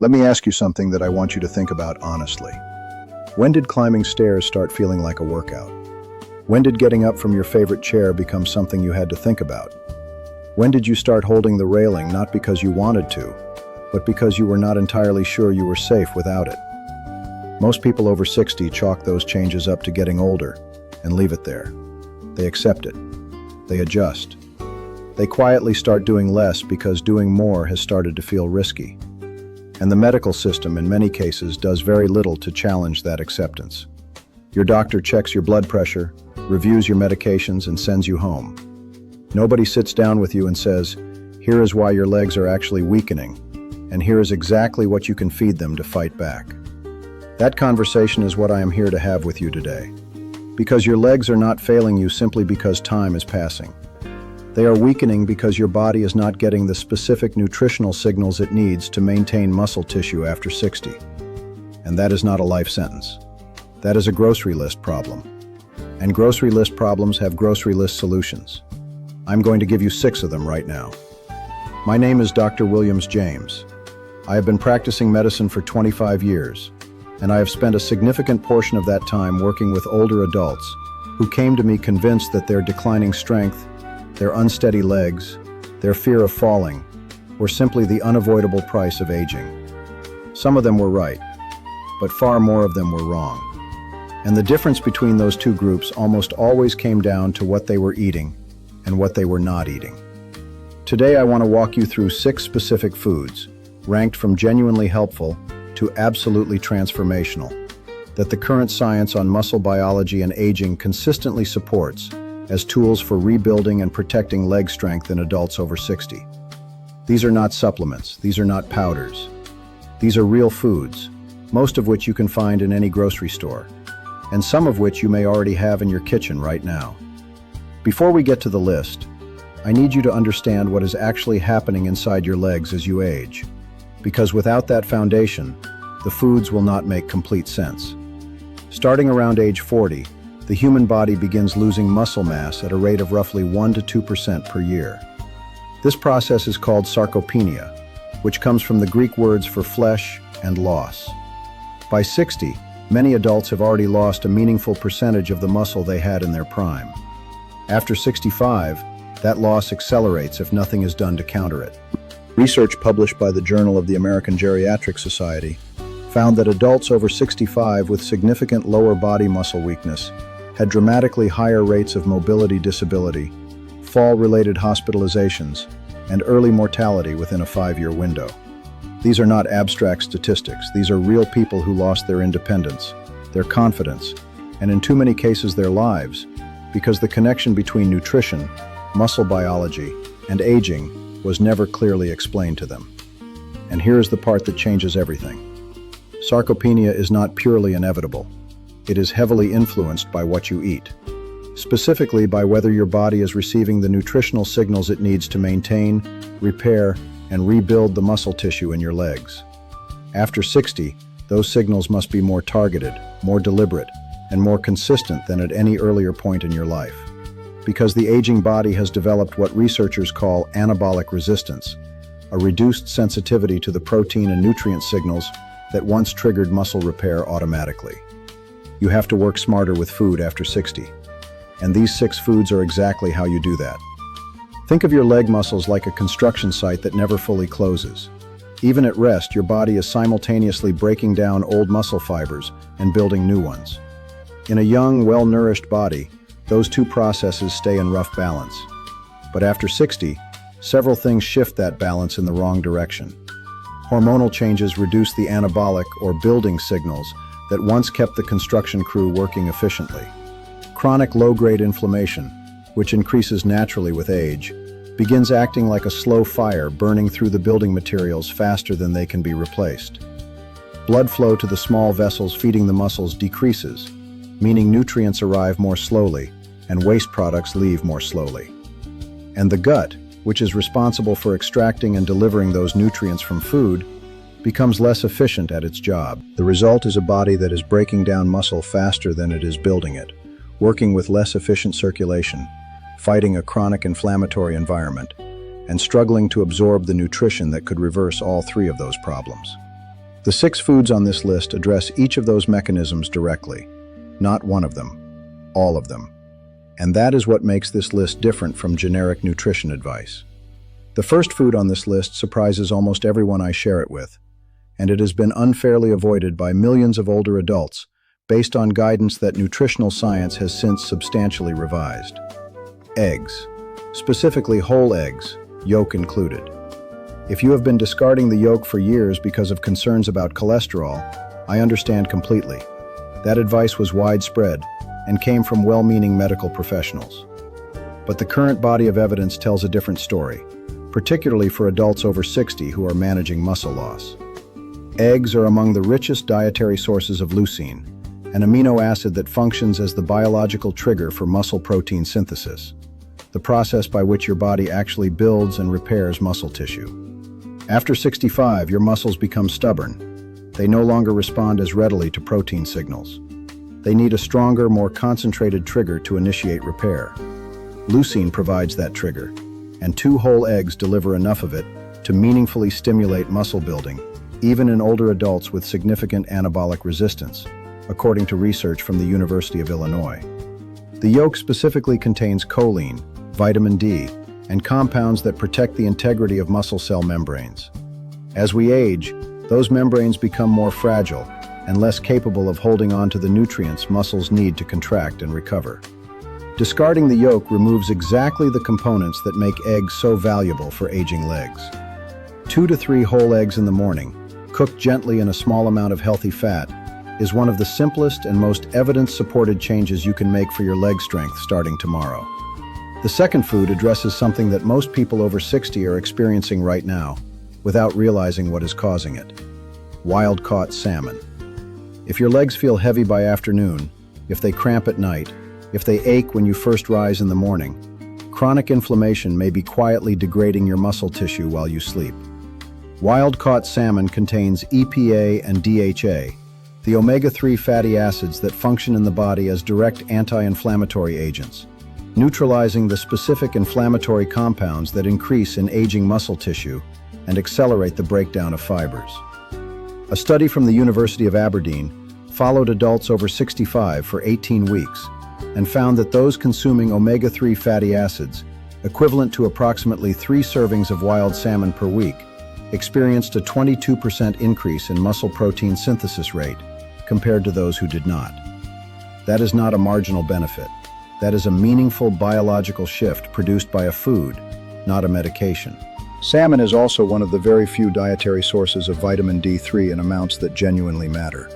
Let me ask you something that I want you to think about honestly. When did climbing stairs start feeling like a workout? When did getting up from your favorite chair become something you had to think about? When did you start holding the railing not because you wanted to, but because you were not entirely sure you were safe without it? Most people over 60 chalk those changes up to getting older and leave it there. They accept it. They adjust. They quietly start doing less because doing more has started to feel risky. And the medical system, in many cases, does very little to challenge that acceptance. Your doctor checks your blood pressure, reviews your medications, and sends you home. Nobody sits down with you and says, "Here is why your legs are actually weakening, and here is exactly what you can feed them to fight back." That conversation is what I am here to have with you today. Because your legs are not failing you simply because time is passing. They are weakening because your body is not getting the specific nutritional signals it needs to maintain muscle tissue after 60. And that is not a life sentence. That is a grocery list problem. And grocery list problems have grocery list solutions. I'm going to give you 6 of them right now. My name is Dr. Williams James. I have been practicing medicine for 25 years, and I have spent a significant portion of that time working with older adults who came to me convinced that their declining strength, their unsteady legs, their fear of falling, were simply the unavoidable price of aging. Some of them were right, but far more of them were wrong. And the difference between those two groups almost always came down to what they were eating and what they were not eating. Today I want to walk you through 6 specific foods, ranked from genuinely helpful to absolutely transformational, that the current science on muscle biology and aging consistently supports as tools for rebuilding and protecting leg strength in adults over 60. These are not supplements, these are not powders. These are real foods, most of which you can find in any grocery store, and some of which you may already have in your kitchen right now. Before we get to the list, I need you to understand what is actually happening inside your legs as you age, because without that foundation, the foods will not make complete sense. Starting around age 40, the human body begins losing muscle mass at a rate of roughly 1 to 2% per year. This process is called sarcopenia, which comes from the Greek words for flesh and loss. By 60, many adults have already lost a meaningful percentage of the muscle they had in their prime. After 65, that loss accelerates if nothing is done to counter it. Research published by the Journal of the American Geriatric Society found that adults over 65 with significant lower body muscle weakness had dramatically higher rates of mobility disability, fall-related hospitalizations, and early mortality within a 5-year window. These are not abstract statistics. These are real people who lost their independence, their confidence, and in too many cases their lives, because the connection between nutrition, muscle biology, and aging was never clearly explained to them. And here's the part that changes everything. Sarcopenia is not purely inevitable. It is heavily influenced by what you eat, specifically by whether your body is receiving the nutritional signals it needs to maintain, repair, and rebuild the muscle tissue in your legs. After 60, those signals must be more targeted, more deliberate, and more consistent than at any earlier point in your life. Because the aging body has developed what researchers call anabolic resistance, a reduced sensitivity to the protein and nutrient signals that once triggered muscle repair automatically. You have to work smarter with food after 60. And these 6 foods are exactly how you do that. Think of your leg muscles like a construction site that never fully closes. Even at rest, your body is simultaneously breaking down old muscle fibers and building new ones. In a young, well-nourished body, those two processes stay in rough balance. But after 60, several things shift that balance in the wrong direction. Hormonal changes reduce the anabolic or building signals that once kept the construction crew working efficiently. Chronic low-grade inflammation, which increases naturally with age, begins acting like a slow fire burning through the building materials faster than they can be replaced. Blood flow to the small vessels feeding the muscles decreases, meaning nutrients arrive more slowly and waste products leave more slowly. And the gut, which is responsible for extracting and delivering those nutrients from food, becomes less efficient at its job. The result is a body that is breaking down muscle faster than it is building it, working with less efficient circulation, fighting a chronic inflammatory environment, and struggling to absorb the nutrition that could reverse all 3 of those problems. The 6 foods on this list address each of those mechanisms directly. Not one of them, all of them. And that is what makes this list different from generic nutrition advice. The first food on this list surprises almost everyone I share it with, and it has been unfairly avoided by millions of older adults based on guidance that nutritional science has since substantially revised. Eggs, specifically whole eggs, yolk included. If you have been discarding the yolk for years because of concerns about cholesterol, I understand completely. That advice was widespread and came from well-meaning medical professionals. But the current body of evidence tells a different story, particularly for adults over 60 who are managing muscle loss. Eggs are among the richest dietary sources of leucine, an amino acid that functions as the biological trigger for muscle protein synthesis, the process by which your body actually builds and repairs muscle tissue. After 65, your muscles become stubborn. They no longer respond as readily to protein signals. They need a stronger, more concentrated trigger to initiate repair. Leucine provides that trigger, and 2 whole eggs deliver enough of it to meaningfully stimulate muscle building, even in older adults with significant anabolic resistance, according to research from the University of Illinois. The yolk specifically contains choline, vitamin D, and compounds that protect the integrity of muscle cell membranes. As we age, those membranes become more fragile and less capable of holding on to the nutrients muscles need to contract and recover. Discarding the yolk removes exactly the components that make eggs so valuable for aging legs. 2 to 3 whole eggs in the morning, cooked gently in a small amount of healthy fat, is one of the simplest and most evidence-supported changes you can make for your leg strength starting tomorrow. The second food addresses something that most people over 60 are experiencing right now, without realizing what is causing it. Wild-caught salmon. If your legs feel heavy by afternoon, if they cramp at night, if they ache when you first rise in the morning, chronic inflammation may be quietly degrading your muscle tissue while you sleep. Wild-caught salmon contains EPA and DHA, the omega-3 fatty acids that function in the body as direct anti-inflammatory agents, neutralizing the specific inflammatory compounds that increase in aging muscle tissue and accelerate the breakdown of fibers. A study from the University of Aberdeen followed adults over 65 for 18 weeks and found that those consuming omega-3 fatty acids, equivalent to approximately 3 servings of wild salmon per week, experienced a 22% increase in muscle protein synthesis rate compared to those who did not. That is not a marginal benefit. That is a meaningful biological shift produced by a food, not a medication. Salmon is also one of the very few dietary sources of vitamin D3 in amounts that genuinely matter.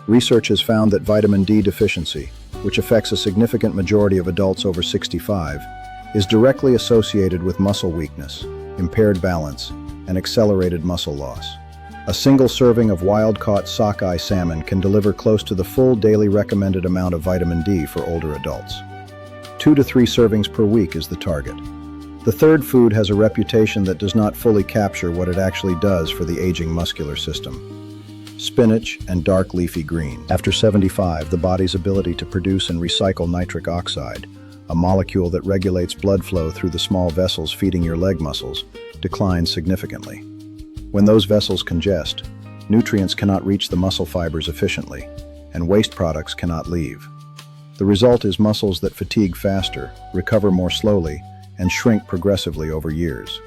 Research has found that vitamin D deficiency, which affects a significant majority of adults over 65, is directly associated with muscle weakness, impaired balance, and accelerated muscle loss. A single serving of wild-caught sockeye salmon can deliver close to the full daily recommended amount of vitamin D for older adults. 2 to 3 servings per week is the target. The third food has a reputation that does not fully capture what it actually does for the aging muscular system. Spinach and dark leafy greens. After 75, the body's ability to produce and recycle nitric oxide, a molecule that regulates blood flow through the small vessels feeding your leg muscles, declines significantly. When those vessels congest, nutrients cannot reach the muscle fibers efficiently, and waste products cannot leave. The result is muscles that fatigue faster, recover more slowly, and shrink progressively over years.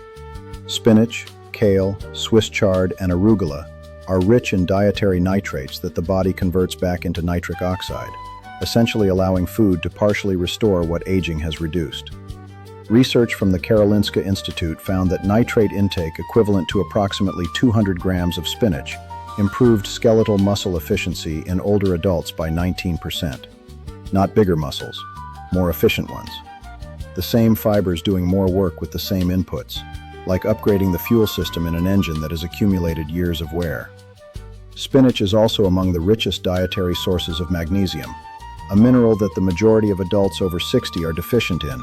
Spinach, kale, Swiss chard, and arugula are rich in dietary nitrates that the body converts back into nitric oxide, essentially allowing food to partially restore what aging has reduced. Research from the Karolinska Institute found that nitrate intake equivalent to approximately 200 grams of spinach improved skeletal muscle efficiency in older adults by 19%. Not bigger muscles, more efficient ones. The same fibers doing more work with the same inputs, like upgrading the fuel system in an engine that has accumulated years of wear. Spinach is also among the richest dietary sources of magnesium, a mineral that the majority of adults over 60 are deficient in,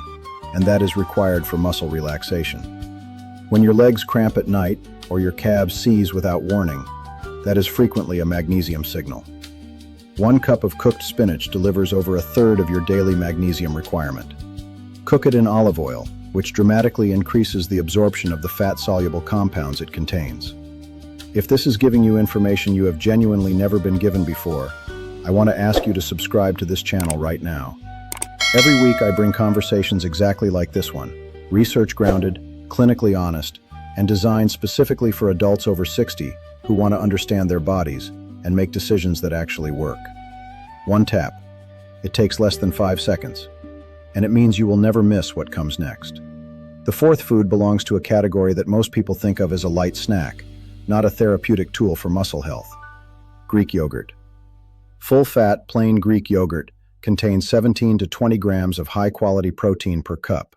and that is required for muscle relaxation. When your legs cramp at night or your calves seize without warning, that is frequently a magnesium signal. 1 cup of cooked spinach delivers over a third of your daily magnesium requirement. Cook it in olive oil, which dramatically increases the absorption of the fat-soluble compounds it contains. If this is giving you information you have genuinely never been given before, I want to ask you to subscribe to this channel right now. Every week I bring conversations exactly like this one, research-grounded, clinically honest, and designed specifically for adults over 60 who want to understand their bodies and make decisions that actually work. One tap. It takes less than 5 seconds, and it means you will never miss what comes next. The fourth food belongs to a category that most people think of as a light snack, not a therapeutic tool for muscle health. Greek yogurt. Full-fat, plain Greek yogurt contains 17 to 20 grams of high-quality protein per cup,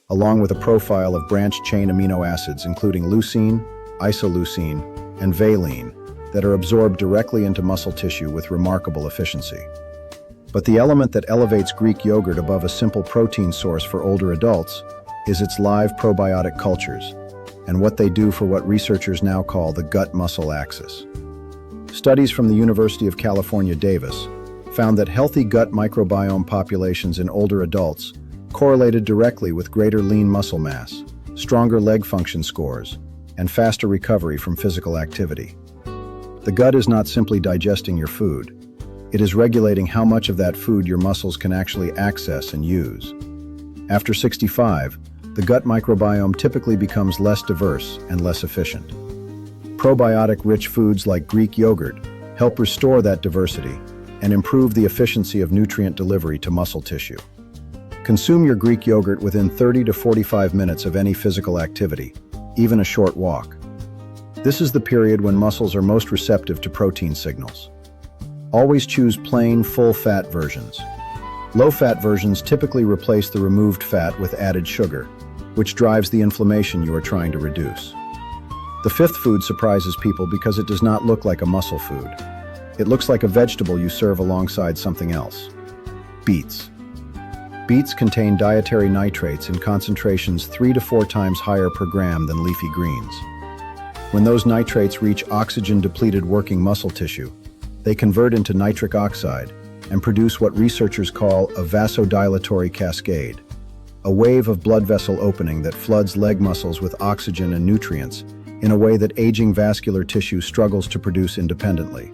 along with a profile of branched-chain amino acids including leucine, isoleucine, and valine that are absorbed directly into muscle tissue with remarkable efficiency. But the element that elevates Greek yogurt above a simple protein source for older adults is its live probiotic cultures and what they do for what researchers now call the gut-muscle axis. Studies from the University of California, Davis found that healthy gut microbiome populations in older adults correlated directly with greater lean muscle mass, stronger leg function scores, and faster recovery from physical activity. The gut is not simply digesting your food. It is regulating how much of that food your muscles can actually access and use. After 65, the gut microbiome typically becomes less diverse and less efficient. Probiotic-rich foods like Greek yogurt help restore that diversity and improve the efficiency of nutrient delivery to muscle tissue. Consume your Greek yogurt within 30 to 45 minutes of any physical activity, even a short walk. This is the period when muscles are most receptive to protein signals. Always choose plain, full-fat versions. Low-fat versions typically replace the removed fat with added sugar, which drives the inflammation you are trying to reduce. The fifth food surprises people because it does not look like a muscle food. It looks like a vegetable you serve alongside something else. Beets. Beets contain dietary nitrates in concentrations 3 to 4 times higher per gram than leafy greens. When those nitrates reach oxygen-depleted working muscle tissue, they convert into nitric oxide and produce what researchers call a vasodilatory cascade, a wave of blood vessel opening that floods leg muscles with oxygen and nutrients in a way that aging vascular tissue struggles to produce independently.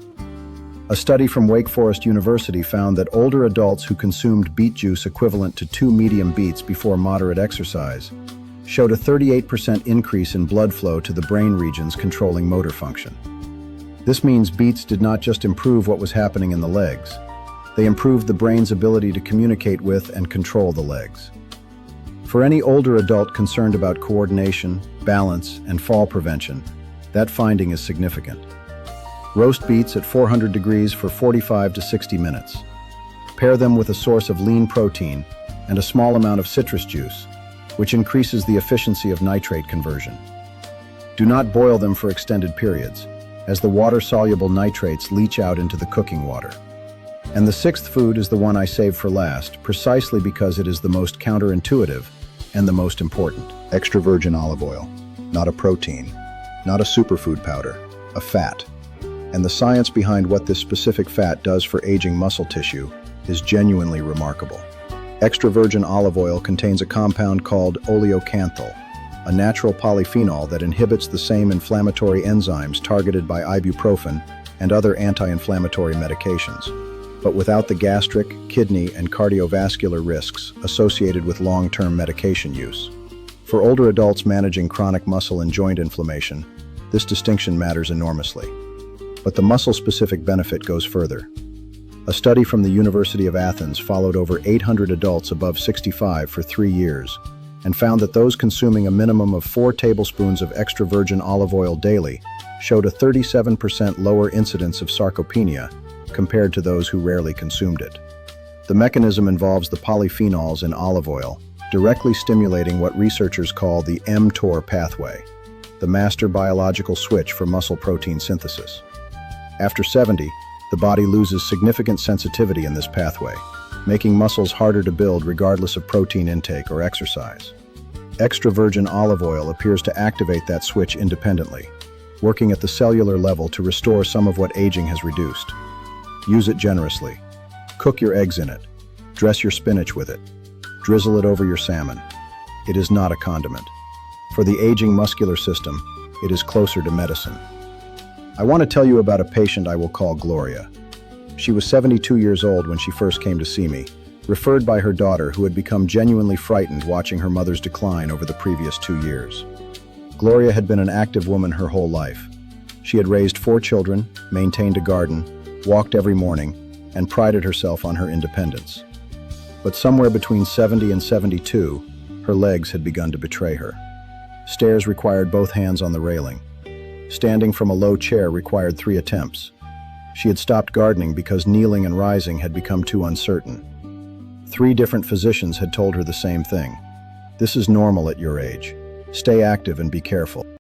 A study from Wake Forest University found that older adults who consumed beet juice equivalent to 2 medium beets before moderate exercise showed a 38% increase in blood flow to the brain regions controlling motor function. This means beets did not just improve what was happening in the legs, they improved the brain's ability to communicate with and control the legs. For any older adult concerned about coordination, balance, and fall prevention, that finding is significant. Roast beets at 400 degrees for 45 to 60 minutes. Pair them with a source of lean protein and a small amount of citrus juice, which increases the efficiency of nitrate conversion. Do not boil them for extended periods, as the water-soluble nitrates leach out into the cooking water. And the sixth food is the one I saved for last, precisely because it is the most counterintuitive and the most important. Extra virgin olive oil. Not a protein, not a superfood powder, a fat. And the science behind what this specific fat does for aging muscle tissue is genuinely remarkable. Extra virgin olive oil contains a compound called oleocanthal, a natural polyphenol that inhibits the same inflammatory enzymes targeted by ibuprofen and other anti-inflammatory medications, but without the gastric, kidney, and cardiovascular risks associated with long-term medication use. For older adults managing chronic muscle and joint inflammation, this distinction matters enormously. But the muscle-specific benefit goes further. A study from the University of Athens followed over 800 adults above 65 for 3 years and found that those consuming a minimum of 4 tablespoons of extra virgin olive oil daily showed a 37% lower incidence of sarcopenia compared to those who rarely consumed it. The mechanism involves the polyphenols in olive oil, directly stimulating what researchers call the mTOR pathway, the master biological switch for muscle protein synthesis. After 70, the body loses significant sensitivity in this pathway, making muscles harder to build regardless of protein intake or exercise. Extra virgin olive oil appears to activate that switch independently, working at the cellular level to restore some of what aging has reduced. Use it generously. Cook your eggs in it. Dress your spinach with it. Drizzle it over your salmon. It is not a condiment. For the aging muscular system, it is closer to medicine. I want to tell you about a patient I will call Gloria. She was 72 years old when she first came to see me, referred by her daughter who had become genuinely frightened watching her mother's decline over the previous 2 years. Gloria had been an active woman her whole life. She had raised 4 children, maintained a garden, walked every morning, and prided herself on her independence. But somewhere between 70 and 72, her legs had begun to betray her. Stairs required both hands on the railing. Standing from a low chair required 3 attempts. She had stopped gardening because kneeling and rising had become too uncertain. 3 different physicians had told her the same thing. This is normal at your age. Stay active and be careful.